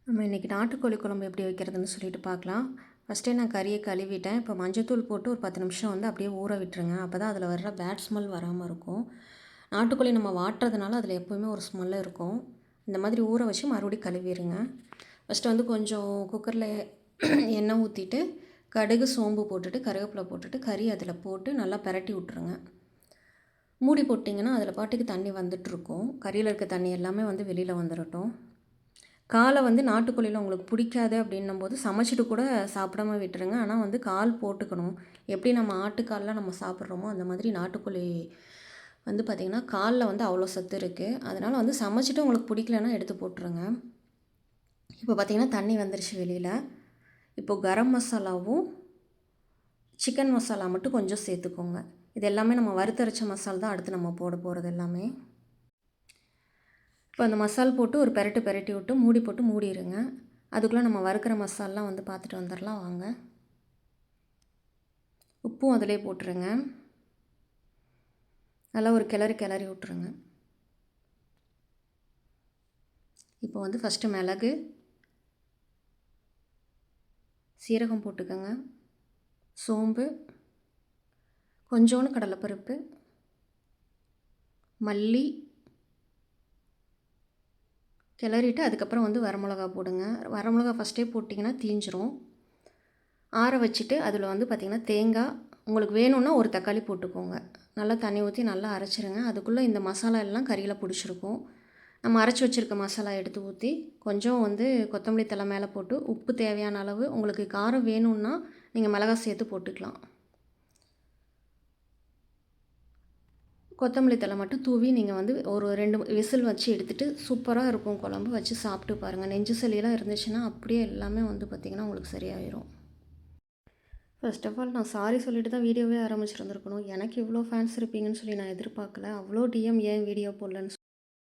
நம்ம இன்றைக்கி நாட்டுக்கோழி குழம்பு எப்படி வைக்கிறதுன்னு சொல்லிட்டு பார்க்கலாம். ஃபஸ்ட்டே நான் கறியை கழுவிட்டேன். இப்போ மஞ்சத்தூள் போட்டு ஒரு 10 நிமிஷம் வந்து அப்படியே ஊற விட்டுருங்க. அப்போ தான் அதில் வர்ற பேட் ஸ்மெல் வராமல் இருக்கும். நாட்டுக்கோழி நம்ம வாட்டுறதுனால அதில் எப்போவுமே ஒரு ஸ்மெல் இருக்கும். இந்த மாதிரி ஊற வச்சு மறுபடியும் கழுவிடுங்க. ஃபஸ்ட்டு வந்து கொஞ்சம் குக்கரில் எண்ணெய் ஊற்றிட்டு கடுகு சோம்பு போட்டுட்டு கருவேப்பிலை போட்டுட்டு கறி அதில் போட்டு நல்லா பிரட்டி விட்ருங்க. மூடி போட்டிங்கன்னா அதில் பாட்டுக்கு தண்ணி வந்துட்டுருக்கும். கறியில் இருக்க தண்ணி எல்லாமே வந்து வெளியில் வந்துடட்டும். காலை வந்து நாட்டுக்கோழியில் உங்களுக்கு பிடிக்காது அப்படின்னும்போது சமைச்சிட்டு கூட சாப்பிடாம விட்டுருங்க. ஆனால் வந்து கால் போட்டுக்கணும். எப்படி நம்ம ஆட்டுக்கால்லாம் நம்ம சாப்பிட்றோமோ அந்த மாதிரி நாட்டுக்கோழி வந்து பார்த்திங்கன்னா காலில் வந்து அவ்வளோ சத்து இருக்குது. அதனால் வந்து சமைச்சிட்டு உங்களுக்கு பிடிக்கலன்னா எடுத்து போட்டுருங்க. இப்போ பார்த்திங்கன்னா தண்ணி வந்துருச்சு வெளியில். இப்போது கரம் மசாலாவும் சிக்கன் மசாலா மட்டும் கொஞ்சம் சேர்த்துக்கோங்க. இது எல்லாமே நம்ம வறுத்தரைச்ச மசாலா தான் அடுத்து நம்ம போட போகிறது எல்லாமே. இப்போ அந்த மசால் போட்டு ஒரு பெரட்டி விட்டு மூடி போட்டு மூடிடுங்க. அதுக்குள்ளே நம்ம வறுக்கிற மசாலாம் வந்து பார்த்துட்டு வந்துடலாம் வாங்க. உப்பும் அதிலே போட்டுருங்க. நல்லா ஒரு கிளறி விட்டுருங்க. இப்போ வந்து ஃபஸ்ட்டு மிளகு, சீரகம் போட்டுக்கோங்க, சோம்பு, கொஞ்சோண்டு கடலைப்பருப்பு, மல்லி கிளறிட்டு அதுக்கப்புறம் வந்து வரமிளகா போடுங்க. வரமிளகா ஃபஸ்ட்டே போட்டிங்கன்னா தீஞ்சிரும். ஆற வச்சுட்டு அதில் வந்து பார்த்திங்கன்னா தேங்காய் உங்களுக்கு வேணும்னா ஒரு தக்காளி போட்டுக்கோங்க. நல்லா தண்ணி ஊற்றி நல்லா அரைச்சிருங்க. அதுக்குள்ளே இந்த மசாலா எல்லாம் கறியில் பிடிச்சிருக்கும். நம்ம அரைச்சி வச்சுருக்க மசாலா எடுத்து ஊற்றி கொஞ்சம் வந்து கொத்தமல்லி தழை மேலே போட்டு உப்பு தேவையான அளவு உங்களுக்கு காரம் வேணும்னா நீங்கள் மிளகாய் சேர்த்து போட்டுக்கலாம். கொத்தமல்லி தழை மட்டும் தூவி நீங்கள் வந்து ஒரு 2 விசில் வச்சு எடுத்துகிட்டு சூப்பராக இருக்கும் குழம்பு. வச்சு சாப்பிட்டு பாருங்கள். நெஞ்சு சளியெல்லாம் இருந்துச்சுன்னா அப்படியே எல்லாமே வந்து பார்த்திங்கன்னா உங்களுக்கு சரியாயிடும். ஃபர்ஸ்ட் ஆஃப் ஆல் நான் சாரி சொல்லிட்டு தான் வீடியோவே ஆரம்பிச்சிருந்துருக்கணும். எனக்கு இவ்வளோ ஃபேன்ஸ் இருப்பீங்கன்னு சொல்லி நான் எதிர்பார்க்கல. அவ்வளோ டிஎம் ஏன் வீடியோ போடலன்னு